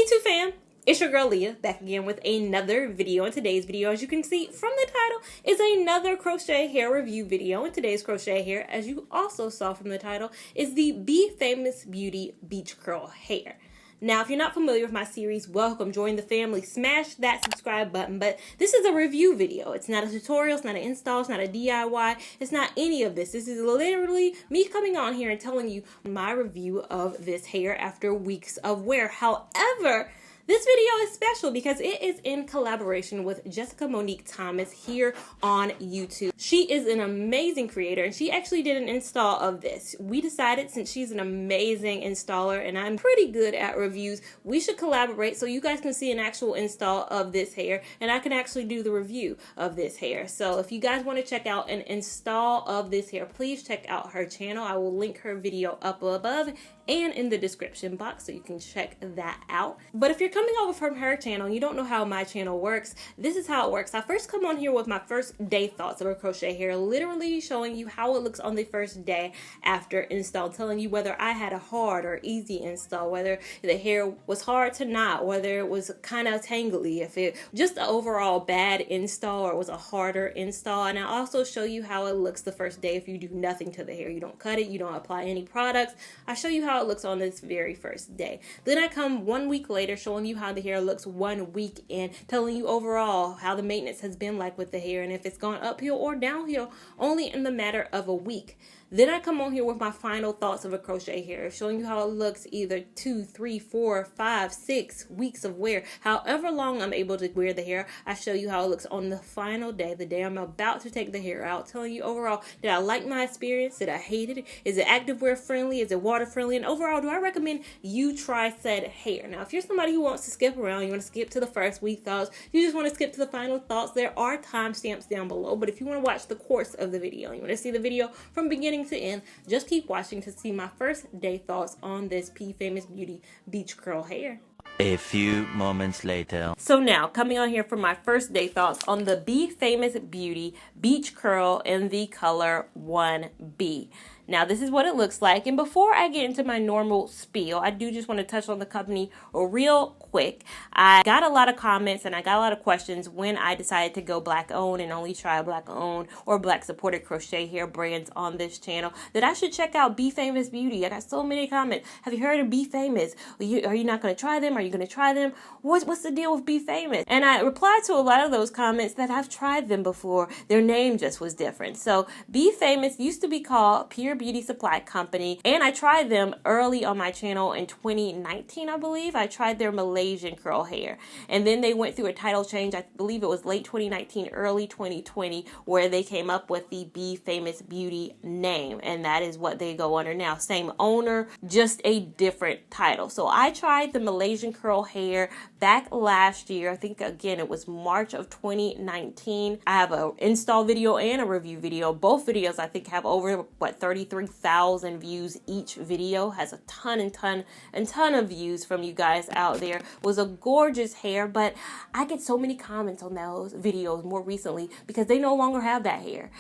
Hey 2 fam, it's your girl Leah back again with another video. In today's video, as you can see from the title, is another crochet hair review video. In today's crochet hair, as you also saw from the title, is the Be Famous Beauty Beach Curl hair. Now, if you're not familiar with my series, welcome, join the family, smash that subscribe button. But this is a review video. It's not a tutorial, it's not an install, it's not a DIY, it's not any of this. This is literally me coming on here and telling you my review of this hair after weeks of wear. However, this video is special because it is in collaboration with Monique Thomas here on YouTube. She is an amazing creator and she actually did an install of this. We decided, since she's an amazing installer and I'm pretty good at reviews, we should collaborate so you guys can see an actual install of this hair and I can actually do the review of this hair. So if you guys want to check out an install of this hair, please check out her channel. I will link her video up above and in the description box so you can check that out. But if you're coming over from her channel and you don't know how my channel works, this is how it works. I first come on here with my first day thoughts of a crochet hair, literally showing you how it looks on the first day after install, telling you whether I had a hard or easy install, whether the hair was hard to knot, whether it was kind of tangly, if it just an overall bad install or it was a harder install. And I also show you how it looks the first day if you do nothing to the hair. You don't cut it, you don't apply any products. I show you how it looks on this very first day. Then I come 1 week later showing you how the hair looks 1 week in, telling you overall how the maintenance has been like with the hair and if it's gone uphill or downhill only in the matter of a week. Then I come on here with my final thoughts of a crochet hair, showing you how it looks either 2, 3, 4, 5, 6 weeks of wear. However long I'm able to wear the hair, I show you how it looks on the final day, the day I'm about to take the hair out, telling you overall, did I like my experience? Did I hate it? Is it activewear friendly? Is it water friendly? And overall, do I recommend you try said hair? Now, if you're somebody who wants to skip around, you want to skip to the first week thoughts, you just want to skip to the final thoughts, there are timestamps down below. But if you want to watch the course of the video, you want to see the video from beginning to end, just keep watching to see my first day thoughts on this Be Famous Beauty Beach Curl hair. A few moments later. So now, coming on here for my first day thoughts on the Be Famous Beauty Beach Curl in the color 1B. Now, this is what it looks like. And before I get into my normal spiel, I do just want to touch on the company real quick. I got a lot of comments and I got a lot of questions when I decided to go black owned and only try black owned or black supported crochet hair brands on this channel, that I should check out Be Famous Beauty. I got so many comments. Have you heard of Be Famous? Are you not going to try them? Are you going to try them? What's the deal with Be Famous? And I replied to a lot of those comments that I've tried them before. Their name just was different. So Be Famous used to be called Pure Beauty Supply Company, and I tried them early on my channel in 2019, I believe. I tried their Malaysian curl hair, and then they went through a title change. I believe it was late 2019, early 2020, where they came up with the Be Famous Beauty name, and that is what they go under now. Same owner, just a different title. So I tried the Malaysian curl hair back last year. I think, again, it was March of 2019. I have an install video and a review video. Both videos, I think, have over, 33,000 views each video. Has a ton of views from you guys out there. Was a gorgeous hair, but I get so many comments on those videos more recently because they no longer have that hair.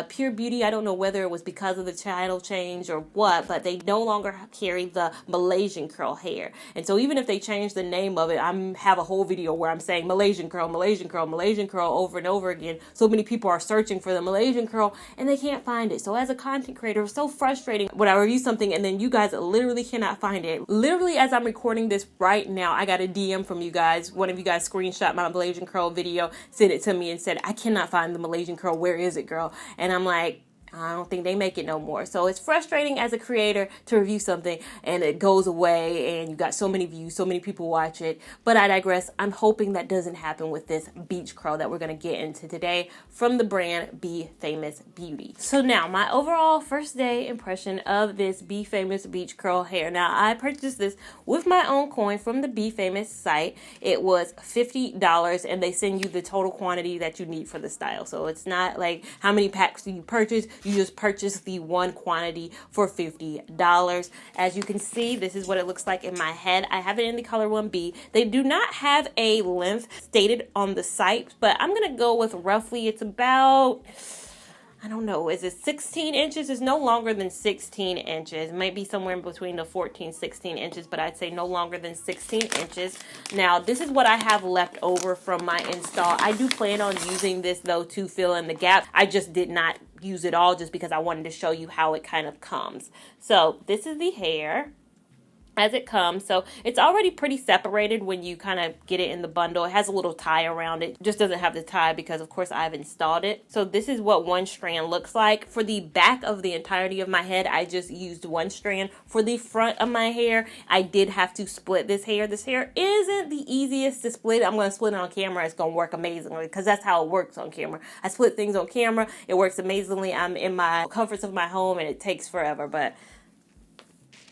Pure Beauty, I don't know whether it was because of the title change or what, but they no longer carry the Malaysian curl hair. And so even if they change the name of it, I have a whole video where I'm saying Malaysian curl, Malaysian curl, Malaysian curl over and over again. So many people are searching for the Malaysian curl and they can't find it. So as a content creator, it's so frustrating when I review something and then you guys literally cannot find it. Literally, as I'm recording this right now, I got a DM from you guys. One of you guys screenshot my Malaysian curl video, sent it to me and said, I cannot find the Malaysian curl. Where is it, girl? And I'm like, I don't think they make it no more. So it's frustrating as a creator to review something and it goes away and you got so many views, so many people watch it. But I digress. I'm hoping that doesn't happen with this beach curl that we're going to get into today from the brand Be Famous Beauty. So now my overall first day impression of this Be Famous beach curl hair. Now I purchased this with my own coin from the Be Famous site. It was $50 and they send you the total quantity that you need for the style. So it's not like how many packs do you purchase. You just purchase the one quantity for $50. As you can see, this is what it looks like in my head. I have it in the color 1B. They do not have a length stated on the site, but I'm going to go with roughly, it's about I don't know, is it 16 inches? It's no longer than 16 inches. It might be somewhere in between the 14, 16 inches, but I'd say no longer than 16 inches. Now, this is what I have left over from my install. I do plan on using this, though, to fill in the gap. I just did not use it all just because I wanted to show you how it kind of comes. So, this is the hair as it comes. So it's already pretty separated when you kind of get it in the bundle. It has a little tie around it. Just doesn't have the tie because of course I've installed it. So this is what one strand looks like. For the back of the entirety of my head, I just used one strand. For the front of my hair, I did have to split this hair. This hair isn't the easiest to split. I'm going to split it on camera. It's going to work amazingly because that's how it works on camera. I split things on camera. It works amazingly. I'm in my comforts of my home and it takes forever, but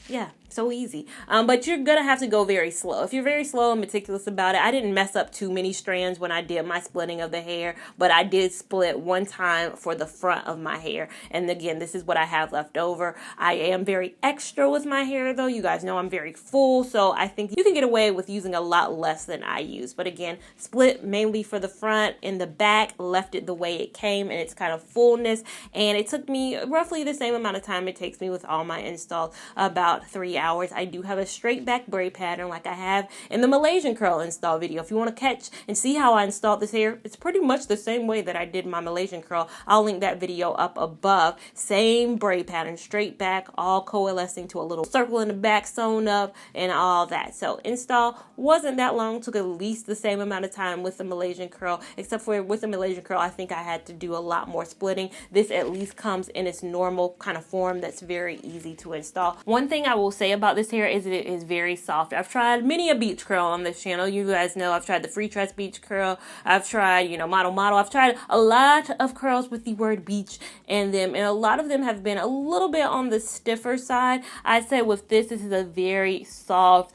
yeah, so easy. But you're going to have to go very slow. If you're very slow and meticulous about it, I didn't mess up too many strands when I did my splitting of the hair, but I did split one time for the front of my hair. And again, this is what I have left over. I am very extra with my hair though. You guys know I'm very full, so I think you can get away with using a lot less than I use. But again, split mainly for the front. In the back, left it the way it came and its kind of fullness. And it took me roughly the same amount of time it takes me with all my installs, about 3 hours. I do have a straight back braid pattern like I have in the Malaysian curl install video. If you want to catch and see how I installed this hair, it's pretty much the same way that I did my Malaysian curl. I'll link that video up above. Same braid pattern, straight back, all coalescing to a little circle in the back, sewn up and all that. So install wasn't that long, took at least the same amount of time with the Malaysian curl, except for with the Malaysian curl, I think I had to do a lot more splitting. This at least comes in its normal kind of form that's very easy to install. One thing I will say about this hair is it is very soft. I've tried many a beach curl on this channel. You guys know I've tried the free tress beach curl. I've tried, model. I've tried a lot of curls with the word beach in them, and a lot of them have been a little bit on the stiffer side. I'd say with this is a very soft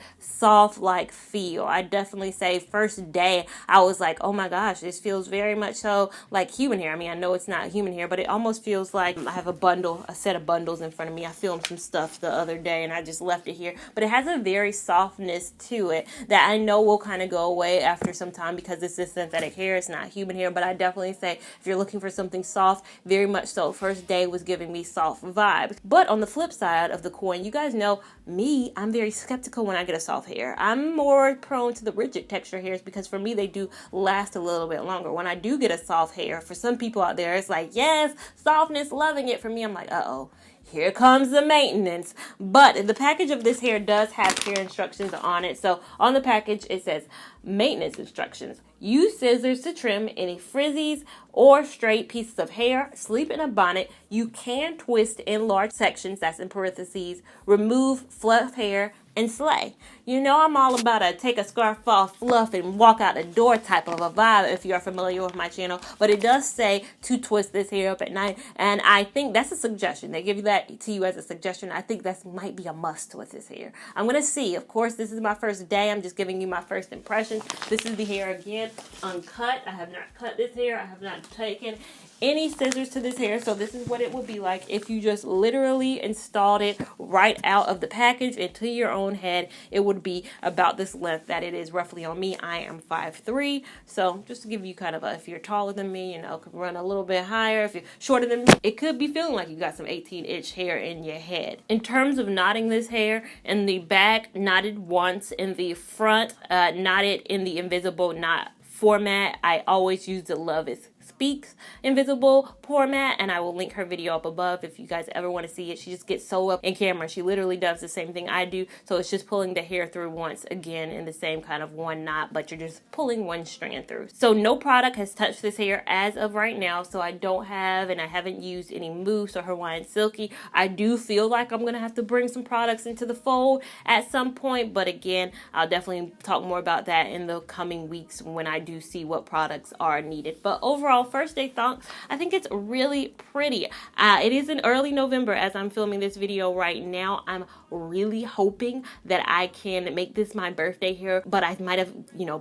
like feel. I definitely say first day I was like, oh my gosh, this feels very much so like human hair. I mean, I know it's not human hair, but it almost feels like I have a set of bundles in front of me. I filmed some stuff the other day and I just left it here, but it has a very softness to it that I know will kind of go away after some time because this is synthetic hair. It's not human hair, but I definitely say if you're looking for something soft, very much so. First day was giving me soft vibes. But on the flip side of the coin, you guys know me, I'm very skeptical when I get a soft hair. I'm more prone to the rigid texture hairs because for me, they do last a little bit longer. When I do get a soft hair, for some people out there, it's like, yes, softness, loving it. For me, I'm like, uh-oh. Here comes the maintenance. But the package of this hair does have care instructions on it. So on the package, it says maintenance instructions. Use scissors to trim any frizzies or straight pieces of hair. Sleep in a bonnet. You can twist in large sections, that's in parentheses. Remove fluff hair and slay. You know I'm all about a take a scarf off, fluff, and walk out the door type of a vibe if you're familiar with my channel. But it does say to twist this hair up at night, and I think that's a suggestion. They give you that to you as a suggestion. I think that might be a must with this hair. I'm going to see. Of course, this is my first day. I'm just giving you my first impressions. This is the hair again, uncut. I have not cut this hair. I have not taken any scissors to this hair. So this is what it would be like if you just literally installed it right out of the package into your own head. It would be about this length that it is roughly on me. I am 5'3", so just to give you kind of if you're taller than me, could run a little bit higher. If you're shorter than me, it could be feeling like you got some 18-inch hair in your head. In terms of knotting this hair, in the back, knotted once. In the front, knotted in the invisible knot format. I always use the Love Is Speaks invisible format, and I will link her video up above if you guys ever want to see it. She just gets so up in camera. She literally does the same thing I do, so it's just pulling the hair through once again in the same kind of one knot, but you're just pulling one strand through. So no product has touched this hair as of right now, so I don't have, and I haven't used any mousse or Hawaiian Silky. I do feel like I'm gonna have to bring some products into the fold at some point, but again, I'll definitely talk more about that in the coming weeks when I do see what products are needed. But overall, first day thoughts, I think it's really pretty. It is in early November as I'm filming this video right now. I'm really hoping that I can make this my birthday hair, but I might have,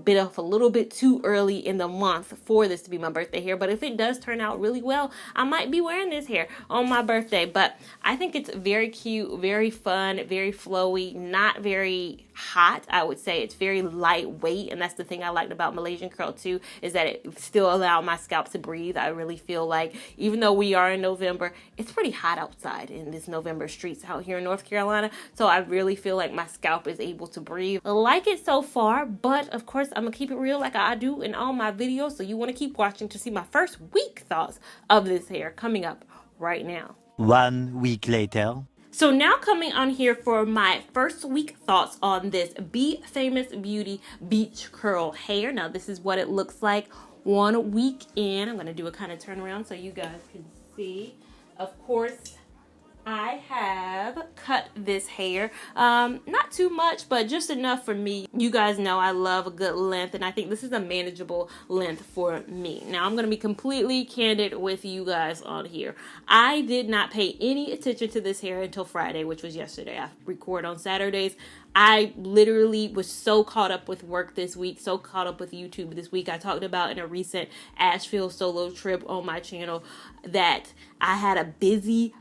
bit off a little bit too early in the month for this to be my birthday hair. But if it does turn out really well, I might be wearing this hair on my birthday. But I think it's very cute, very fun, very flowy, not very hot. I would say it's very lightweight, and that's the thing I liked about Malaysian curl too, is that it still allowed my scalp to breathe. I really feel like even though we are in November, it's pretty hot outside in this November streets out here in North Carolina. So I really feel like my scalp is able to breathe. I like it so far, but of course I'm gonna keep it real like I do in all my videos. So you want to keep watching to see my first week thoughts of this hair coming up right now. 1 week later. So now coming on here for my first week thoughts on this Be Famous Beauty Beach Curl hair. Now this is what it looks like 1 week in. I'm going to do a kind of turnaround so you guys can see. Of course, I have cut this hair, not too much, but just enough for me. You guys know I love a good length, and I think this is a manageable length for me. Now, I'm going to be completely candid with you guys on here. I did not pay any attention to this hair until Friday, which was yesterday. I record on Saturdays. I literally was so caught up with work this week, so caught up with YouTube this week. I talked about in a recent Asheville solo trip on my channel that I had a busy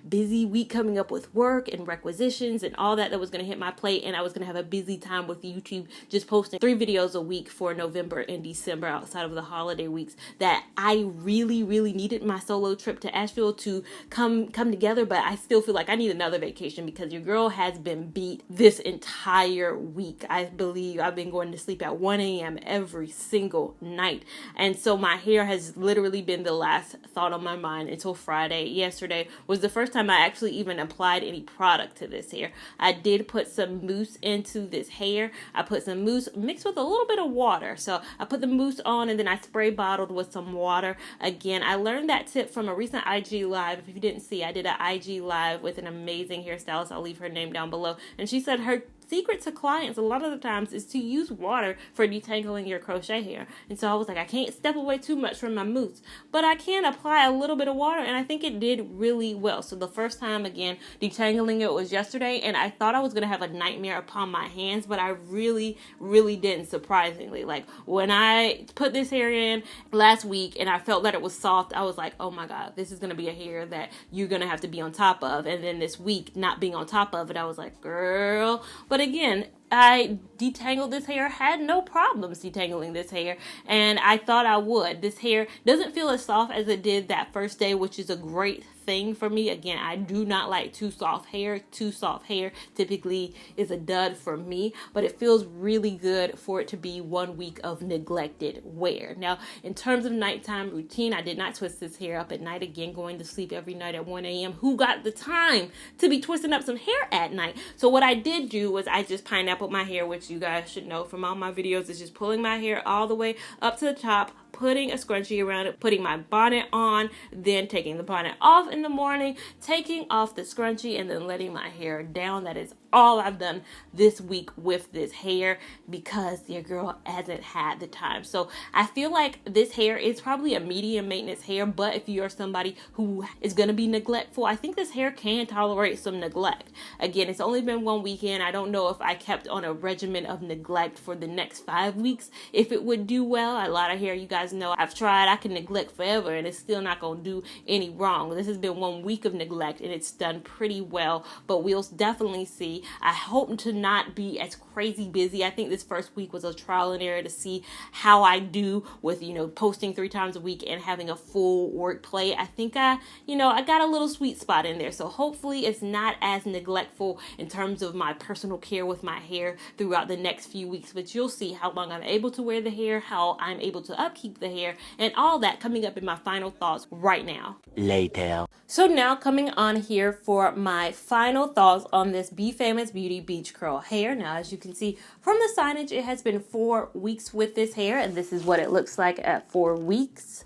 week coming up with work and requisitions and all that was going to hit my plate, and I was going to have a busy time with YouTube, just posting 3 videos a week for November and December outside of the holiday weeks, that I really needed my solo trip to Asheville to come together. But I still feel like I need another vacation because your girl has been beat this entire week. I believe I've been going to sleep at 1 a.m. every single night, and so my hair has literally been the last thought on my mind until Friday. Yesterday was the first time I actually even applied any product to this hair. I did put some mousse into this hair. I put some mousse mixed with a little bit of water. So I put the mousse on and then I spray bottled with some water. Again, I learned that tip from a recent IG live. If you didn't see, I did an IG live with an amazing hairstylist. I'll leave her name down below. And she said her secret to clients a lot of the times is to use water for detangling your crochet hair. And so I was like, I can't step away too much from my mousse, but I can apply a little bit of water, and I think it did really well. So the first time, again, detangling it was yesterday, and I thought I was going to have a nightmare upon my hands, but I really didn't, surprisingly. Like, when I put this hair in last week and I felt that it was soft, I was like, oh my God, this is going to be a hair that you're going to have to be on top of. And then this week, not being on top of it, I was like, girl. But again, I detangled this hair, had no problems detangling this hair, and I thought I would. This hair doesn't feel as soft as it did that first day, which is a great thing for me. Again, I do not like too soft hair. Too soft hair typically is a dud for me, but it feels really good for it to be 1 week of neglected wear. Now, in terms of nighttime routine, I did not twist this hair up at night. Again, going to sleep every night at 1 a.m. Who got the time to be twisting up some hair at night? So what I did do was I just pineappled my hair, which you guys should know from all my videos is just pulling my hair all the way up to the top, putting a scrunchie around it, putting my bonnet on, then taking the bonnet off in the morning, taking off the scrunchie, and then letting my hair down. That is all I've done this week with this hair because your girl hasn't had the time. So I feel like this hair is probably a medium maintenance hair, but if you're somebody who is going to be neglectful, I think this hair can tolerate some neglect. Again, it's only been 1 weekend. I don't know if I kept on a regimen of neglect for the next 5 weeks, if it would do well. A lot of hair, you guys know, I've tried. I can neglect forever and it's still not going to do any wrong. This has been 1 week of neglect and it's done pretty well, but we'll definitely see. I hope to not be as crazy busy. I think this first week was a trial and error to see how I do with, posting 3 times a week and having a full work plate. I think I got a little sweet spot in there. So hopefully it's not as neglectful in terms of my personal care with my hair throughout the next few weeks, but you'll see how long I'm able to wear the hair, how I'm able to upkeep the hair, and all that coming up in my final thoughts right now. Later. So now coming on here for my final thoughts on this Be Famous Beauty Beach Curl hair. Now, as you can see from the signage, it has been 4 weeks with this hair, and this is what it looks like at 4 weeks.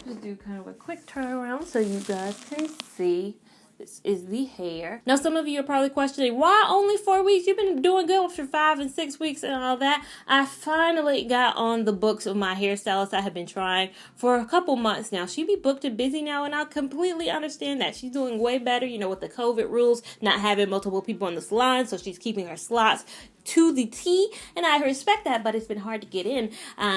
Just do kind of a quick turnaround so you guys can see. This is the hair. Now, some of you are probably questioning, why only 4 weeks? You've been doing good for 5 and 6 weeks and all that. I finally got on the books of my hairstylist I have been trying for a couple months now. She be booked and busy now, and I completely understand that. She's doing way better, with the COVID rules, not having multiple people in the salon, so she's keeping her slots to the T, and I respect that, but it's been hard to get in.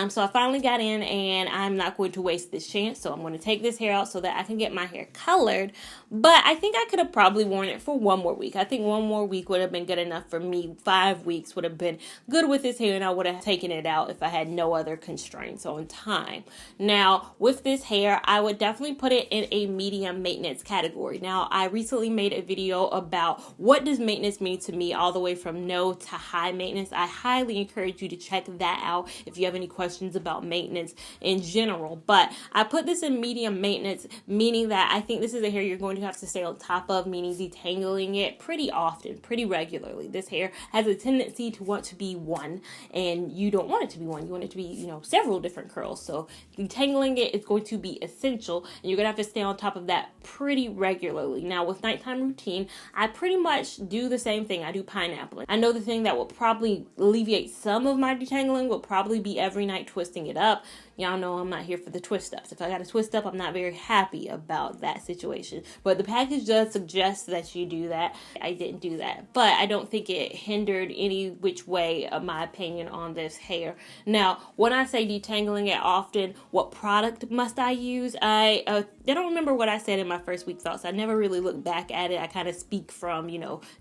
So I finally got in, and I'm not going to waste this chance. So I'm going to take this hair out so that I can get my hair colored. But I think think I could have probably worn it for one more week. I think one more week would have been good enough for me. 5 weeks would have been good with this hair, and I would have taken it out if I had no other constraints on time. Now, with this hair, I would definitely put it in a medium maintenance category. Now, I recently made a video about what does maintenance mean to me, all the way from no to high maintenance. I highly encourage you to check that out if you have any questions about maintenance in general. But I put this in medium maintenance, meaning that I think this is a hair you're going to have to stay on top of, meaning detangling it pretty often, pretty regularly. This hair has a tendency to want to be one, and you don't want it to be one. You want it to be, several different curls. So detangling it is going to be essential, and you're going to have to stay on top of that pretty regularly. Now, with nighttime routine, I pretty much do the same thing. I do pineapple. I know the thing that will probably alleviate some of my detangling will probably be every night twisting it up. Y'all know I'm not here for the twist ups. If I got to twist up, I'm not very happy about that situation. But the package does suggest that you do that. I didn't do that. But I don't think it hindered any which way of my opinion on this hair. Now, when I say detangling it often, what product must I use? I don't remember what I said in my first week thoughts. I never really looked back at it. I kind of speak from,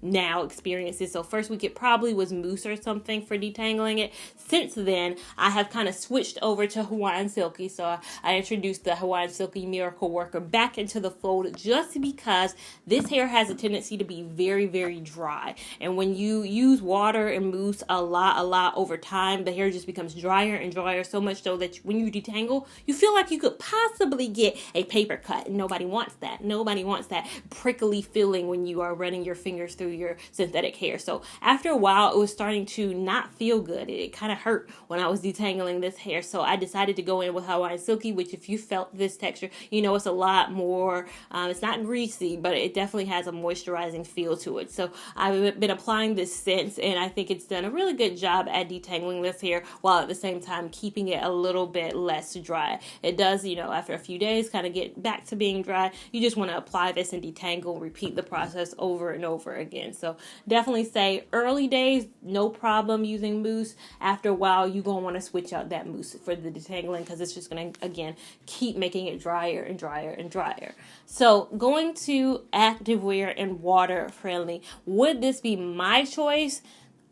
now experiences. So first week it probably was mousse or something for detangling it. Since then, I have kind of switched over to Hawaiian Silky. So I introduced the Hawaiian Silky Miracle Worker back into the fold just because this hair has a tendency to be very, very dry. And when you use water and mousse a lot over time, the hair just becomes drier and drier, so much so that when you detangle, you feel like you could possibly get a paper cut. Nobody wants that. Nobody wants that prickly feeling when you are running your fingers through your synthetic hair. So after a while, it was starting to not feel good. It kind of hurt when I was detangling this hair. So I decided to go in with Hawaiian Silky, which if you felt this texture, it's a lot more, it's not greasy, but it definitely has a moisturizing feel to it. So I've been applying this since, and I think it's done a really good job at detangling this hair while at the same time keeping it a little bit less dry. It does, after a few days, kind of get back to being dry. You just want to apply this and detangle, repeat the process over and over again. So definitely say early days, no problem using mousse. After a while, you're going to want to switch out that mousse for the detangling because it's just going to, again, keep making it drier and drier and drier. So going to activewear and water friendly, would this be my choice?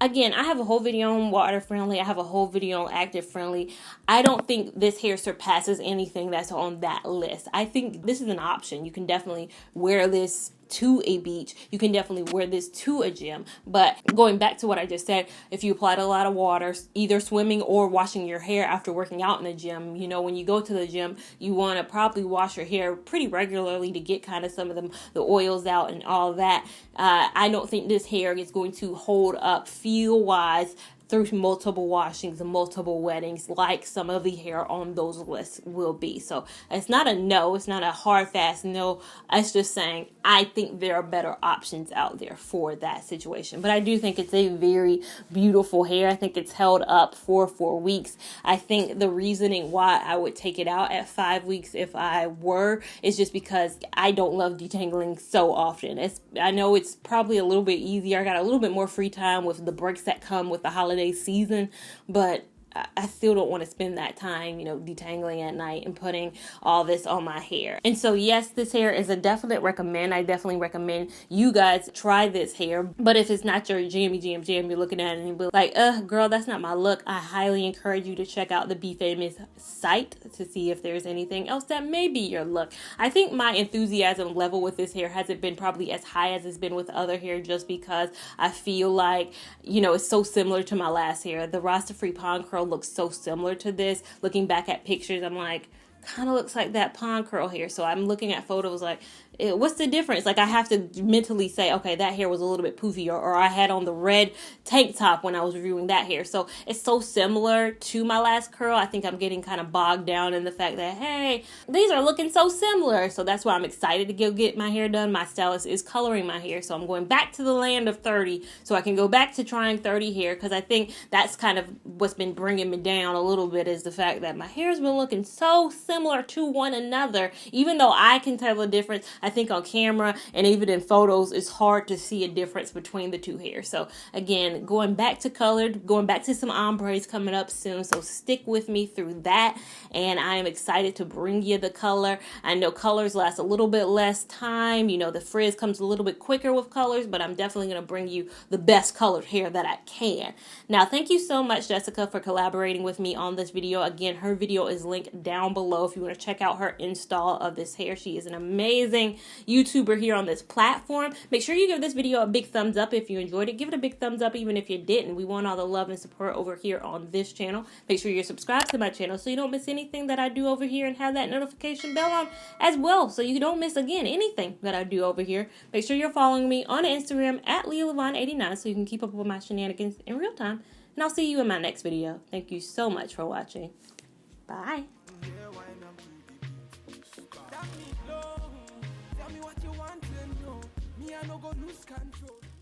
Again, I have a whole video on water friendly. I have a whole video on active friendly. I don't think this hair surpasses anything that's on that list. I think this is an option. You can definitely wear this to a beach. You can definitely wear this to a gym. But going back to what I just said, if you applied a lot of water, either swimming or washing your hair after working out in the gym, when you go to the gym, you want to probably wash your hair pretty regularly to get kind of some of the oils out and all that. I don't think this hair is going to hold up feel-wise through multiple washings and multiple wettings like some of the hair on those lists will be. So it's not a no, it's not a hard fast no. It's just saying I think there are better options out there for that situation. But I do think it's a very beautiful hair. I think it's held up for 4 weeks. I think the reasoning why I would take it out at 5 weeks if I were is just because I don't love detangling so often. I know it's probably a little bit easier. I got a little bit more free time with the breaks that come with the holiday season, but I still don't want to spend that time, detangling at night and putting all this on my hair. And so, yes, this hair is a definite recommend. I definitely recommend you guys try this hair. But if it's not your jam, you're looking at it and you're like, girl, that's not my look. I highly encourage you to check out the Be Famous site to see if there's anything else that may be your look. I think my enthusiasm level with this hair hasn't been probably as high as it's been with other hair just because I feel like, it's so similar to my last hair. The Rasta Free Pond Curl looks so similar to this. Looking back at pictures, I'm like, kind of looks like that pond curl hair. So I'm looking at photos like, what's the difference? Like I have to mentally say, okay, that hair was a little bit poofy, or I had on the red tank top when I was reviewing that hair. So it's so similar to my last curl. I think I'm getting kind of bogged down in the fact that, hey, these are looking so similar. So that's why I'm excited to go get my hair done. My stylist is coloring my hair. So I'm going back to the land of 30 so I can go back to trying 30 hair, because I think that's kind of what's been bringing me down a little bit, is the fact that my hair's been looking so similar to one another. Even though I can tell the difference, I think on camera and even in photos, it's hard to see a difference between the two hairs. So again, going back to colored, going back to some ombres coming up soon. So stick with me through that. And I am excited to bring you the color. I know colors last a little bit less time. You know, the frizz comes a little bit quicker with colors, but I'm definitely going to bring you the best colored hair that I can. Now, thank you so much, Jessica, for collaborating with me on this video. Again, her video is linked down below if you want to check out her install of this hair. She is an amazing YouTuber here on this platform. Make sure you give this video a big thumbs up if you enjoyed it. Give it a big thumbs up even if you didn't. We want all the love and support over here on this channel. Make sure you're subscribed to my channel so you don't miss anything that I do over here, and have that notification bell on as well so you don't miss, again, anything that I do over here. Make sure you're following me on Instagram at Lavon89 so you can keep up with my shenanigans in real time. And I'll see you in my next video. Thank you so much for watching. Bye. Tell me what you want to know. Me, I no go lose control.